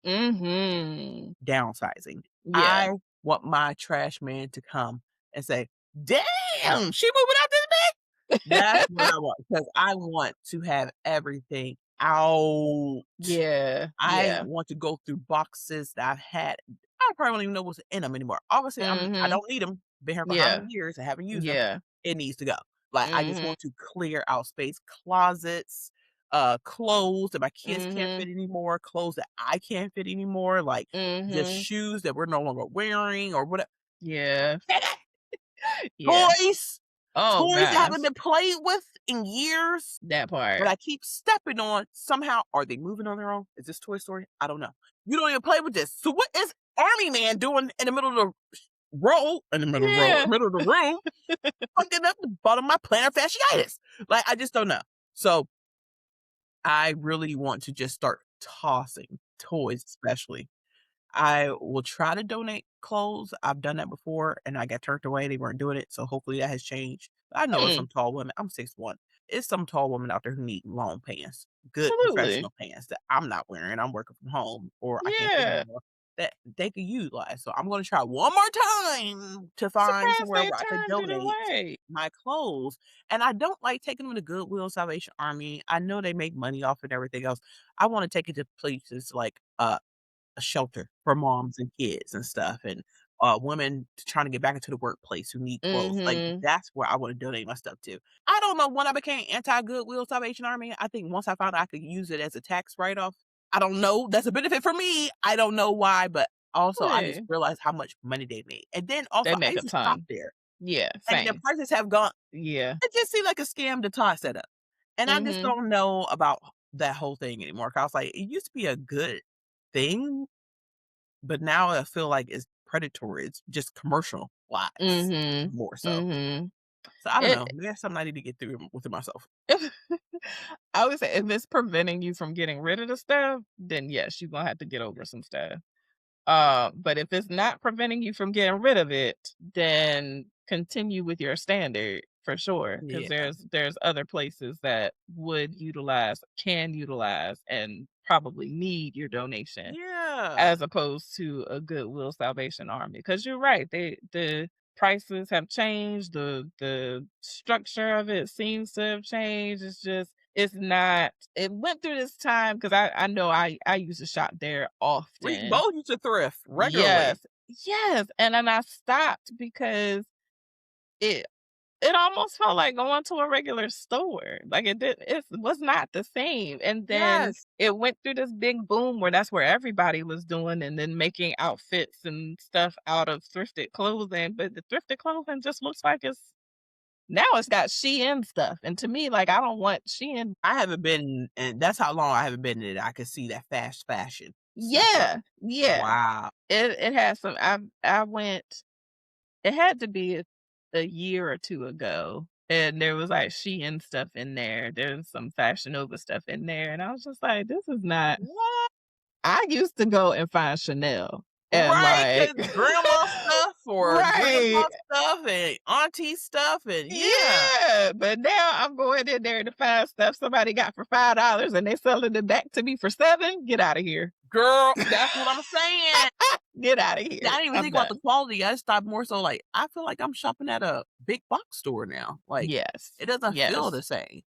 S1: Mhm.
S2: downsizing,
S1: Yeah.
S2: I want my trash man to come and say, damn, she moving out this big. That's what I want because I want to have everything out.
S1: Yeah,
S2: I
S1: yeah.
S2: want to go through boxes that I've had. I probably don't even know what's in them anymore. Obviously, I
S1: Mhm.
S2: don't need them. Been here for how many
S1: Yeah,
S2: years? I haven't used them.
S1: yeah.
S2: It needs to go. Like I just
S1: Mhm,
S2: want to clear out space, closets, clothes that my kids can't
S1: mhm,
S2: fit anymore, clothes that I can't fit anymore, like just
S1: mhm.
S2: shoes that we're no longer wearing or whatever.
S1: Yeah, yeah.
S2: Toys,
S1: Oh
S2: toys that haven't
S1: gosh,
S2: been played with in years.
S1: that
S2: But
S1: part.
S2: I keep stepping on somehow. Are they moving on their own? Is this Toy Story? I don't know. You don't even play with this. So what is Army Man doing in the middle of the
S1: Yeah.
S2: middle of the room, fucking up the bottom of my plantar fasciitis? Like I just don't know. So I really want to just start tossing toys, especially. I will try to donate clothes. I've done that before and I got turned away. They weren't doing it. So hopefully that has changed. I know it's
S1: Hmm,
S2: some tall women. I'm 6'1". It's some tall women out there who need long pants, good
S1: absolutely.
S2: professional pants that I'm not wearing. I'm working from home or I can't fit
S1: Yeah.
S2: anymore that they could utilize. So I'm going to try one more time to find
S1: Surprised
S2: somewhere
S1: they
S2: where I could
S1: turned it
S2: donate
S1: away.
S2: my clothes. And I don't like taking them to Goodwill, Salvation Army. I know they make money off it and everything else. I want to take it to places like a shelter for moms and kids and stuff, and women trying to get back into the workplace who need clothes. Like,
S1: Mhm.
S2: that's where I want to donate my stuff to. I don't know when I became anti-Goodwill Salvation Army. I think once I found out I could use it as a tax write-off. I don't know. That's a benefit for me. I don't know why, but also I just
S1: Hey,
S2: realized how much money they made. And then
S1: they
S2: also I
S1: make a
S2: used to shop
S1: ton.
S2: there.
S1: Yeah,
S2: And the
S1: same.
S2: prices have gone
S1: Yeah.
S2: it just seemed like a scam to Todd set up. And I just
S1: Mhm.
S2: don't know about that whole thing anymore. 'Cause I was like, it used to be a good thing, but now I feel like it's predatory. It's just commercial wise
S1: Mhm.
S2: more so.
S1: Mhm.
S2: So I don't
S1: It
S2: know. Maybe that's something I need to get through within myself.
S1: I would say if it's preventing you from getting rid of the stuff, then yes, you're gonna have to get over some stuff. But if it's not preventing you from getting rid of it, then continue with your standard for sure. Because
S2: Yeah.
S1: there's other places that can utilize, and probably need your donation
S2: Yeah.
S1: as opposed to a Goodwill Salvation Army. Because you're right, the prices have changed, the structure of it seems to have changed. It's not. It went through this time because I know I used to shop there
S2: We
S1: often.
S2: both used to thrift regularly.
S1: Yes. Yes, and then I stopped because it it almost felt like going to a regular store. Like, it was not the same, and then
S2: Yes.
S1: it went through this big boom where that's where everybody was doing, and then making outfits and stuff out of thrifted clothing, but the thrifted clothing just looks like now it's got Shein stuff, and to me, like, I don't want Shein.
S2: I haven't been, and that's how long I haven't been in it. I could see that fast fashion stuff up.
S1: Yeah, yeah.
S2: Wow.
S1: It has some. I went. It had to be a year or 2 ago, and there was, like, Shein stuff in there. There's some Fashion Nova stuff in there, and I was just like, "This is not."
S2: What?
S1: I used to go and find Chanel and,
S2: Right,
S1: like,
S2: 'cause grandma stuff or
S1: right.
S2: grandpa stuff and auntie stuff and yeah.
S1: Yeah, but now I'm going in there to find stuff somebody got for $5 and they selling it back to me for 7. Get out of here.
S2: Girl, that's what I'm saying.
S1: Get out of
S2: I
S1: here.
S2: didn't even
S1: I'm
S2: think about
S1: done.
S2: the quality. I just thought more so like, I feel like I'm shopping at a big box store now. Like,
S1: Yes.
S2: it doesn't feel
S1: Yes.
S2: the same.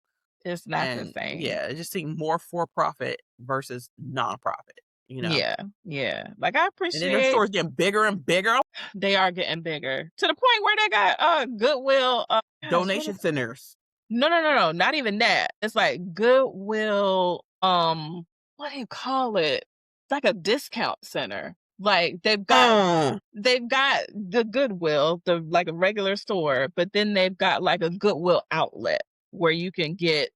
S1: It's not the
S2: And
S1: same.
S2: yeah, it just seemed more for profit versus nonprofit, you know?
S1: Yeah, yeah. Like, I
S2: And then their
S1: appreciate
S2: stores getting bigger and bigger.
S1: they are getting bigger to the point where they got, Goodwill, gosh, what
S2: Donation
S1: is
S2: centers.
S1: no, not even that. It's like Goodwill, what do you call it? It's like a discount center. Like,
S2: Mm.
S1: they've got the Goodwill, like a regular store, but then they've got like a Goodwill outlet where you can get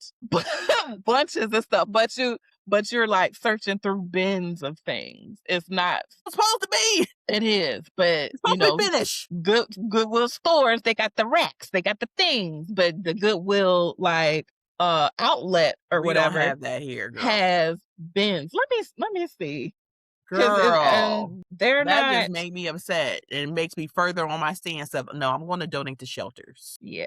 S1: bunches of stuff, but you're like searching through bins of things. It's not.
S2: It's supposed to be.
S1: It is, but
S2: It's supposed to be finished.
S1: Goodwill stores, they got the racks, they got the things, but the Goodwill like outlet or
S2: We don't
S1: whatever
S2: have that here, girl.
S1: has bins. Let me see. Cause
S2: Girl,
S1: and they're
S2: that just
S1: not.
S2: made me upset. And it makes me further on my stance of no, I'm going to donate to shelters
S1: Yeah.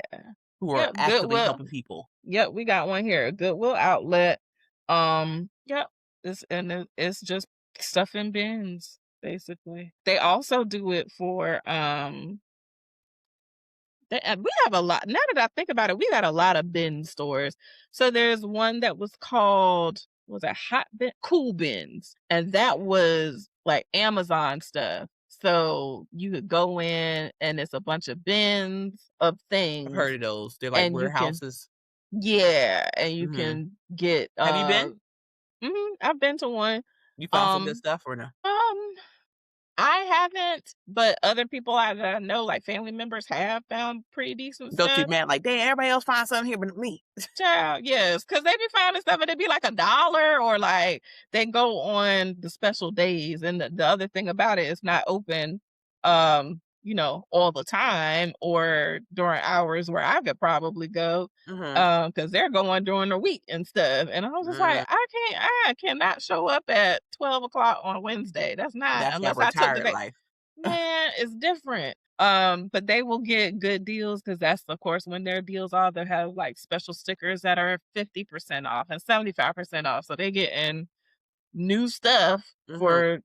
S2: who are
S1: Yep,
S2: actively
S1: Goodwill.
S2: helping people.
S1: Yep, we got one here. Goodwill outlet. Yep. It's just stuff in bins, basically. They also do it for we have a lot. Now that I think about it, we got a lot of bin stores. So there's one that was called, was it Hot Bin? Cool Bins. And that was like Amazon stuff. So you could go in and it's a bunch of bins of
S2: I've
S1: things,
S2: heard of those. They're like
S1: and you can,
S2: warehouses.
S1: yeah, and you
S2: Hmm.
S1: can get
S2: Have you been?
S1: I've been to one.
S2: You found some good
S1: Um
S2: stuff or no?
S1: um I haven't, but other people that I know, like family members, have found pretty decent
S2: Don't you
S1: stuff.
S2: mad like, damn, everybody else find something here but me.
S1: Child, yes, because they be finding stuff and it be like $1, or like they go on the special days. And the other thing about it is not open, all the time or during hours where I could probably go,
S2: Hmm.
S1: because they're going during the week and stuff. And I was just like,
S2: Mm,
S1: I cannot show up at 12 o'clock on Wednesday. That's not
S2: that's that
S1: unless I took the
S2: retired
S1: day.
S2: life.
S1: Man, it's different. But they will get good deals because that's of course when their deals are, they have like special stickers that are 50% off and 75% off. So they getting new stuff
S2: Hmm.
S1: for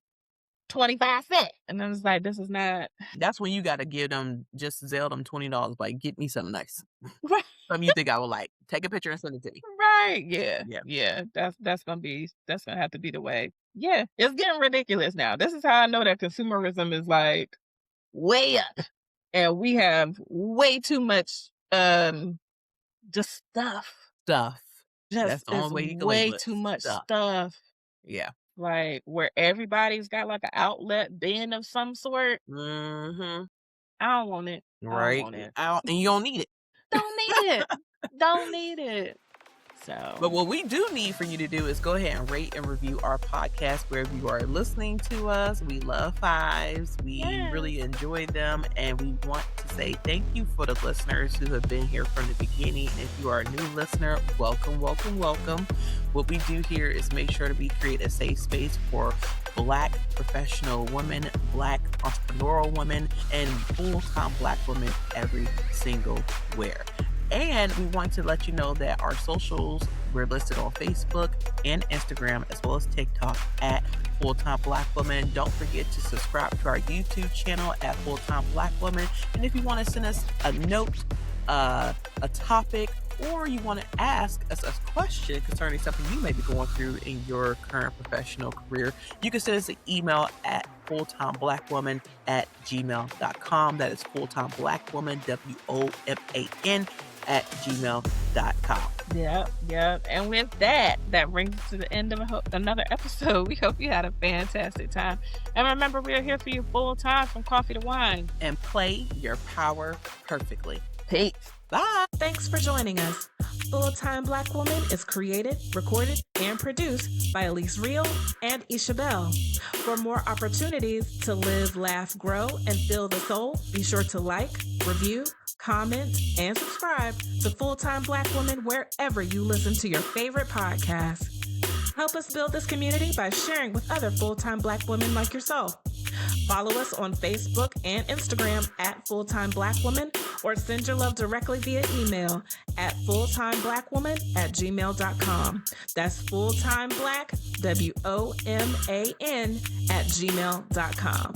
S1: 25 cents. And I was like, this is not
S2: That's when you got to give them, just zell them $20. Like, get me something nice.
S1: right.
S2: Something you think I would like. Take a picture and send it to me.
S1: Right. Yeah.
S2: Yeah.
S1: Yeah. That's gonna have to be the way. Yeah. It's getting ridiculous now. This is how I know that consumerism is like way up. And we have way too much just stuff.
S2: That's
S1: Just
S2: the only way you can
S1: way
S2: label it.
S1: too much
S2: Stuff.
S1: stuff.
S2: Yeah.
S1: Like where everybody's got like an outlet bin of some sort.
S2: Mm-hmm.
S1: I don't want it.
S2: Right.
S1: I don't want it.
S2: And you don't need it.
S1: Don't need it. Don't need it.
S2: But
S1: So
S2: what we do need for you to do is go ahead and rate and review our podcast wherever you are listening to us. We love fives. We
S1: Yes.
S2: really enjoy them. And we want to say thank you for the listeners who have been here from the beginning. And if you are a new listener, welcome, welcome, welcome. What we do here is make sure to create a safe space for Black professional women, Black entrepreneurial women, and full-time Black women every single where. And we want to let you know that our socials, we're listed on Facebook and Instagram, as well as TikTok at Full-Time Black Woman. Don't forget to subscribe to our YouTube channel at Full-Time Black Woman. And if you want to send us a note, a topic, or you want to ask us a question concerning something you may be going through in your current professional career, you can send us an email at fulltimeblackwoman@gmail.com. That is fulltimeblackwoman, WOMAN, @gmail.com.
S1: Yep. And with that brings us to the end of another episode. We hope you had a fantastic time. And remember, we are here for you full time from coffee to wine.
S2: And play your power perfectly.
S1: Peace.
S2: Bye.
S3: Thanks for joining us. Full-Time Black Woman is created, recorded, and produced by Elise Real and Isha Bell. For more opportunities to live, laugh, grow, and fill the soul, be sure to like, review, comment, and subscribe to Full-Time Black Woman wherever you listen to your favorite podcast. Help us build this community by sharing with other full-time Black women like yourself. Follow us on Facebook and Instagram at Full-Time Black Woman, or send your love directly via email at fulltimeblackwoman@gmail.com. That's fulltimeblack, WOMAN, @gmail.com.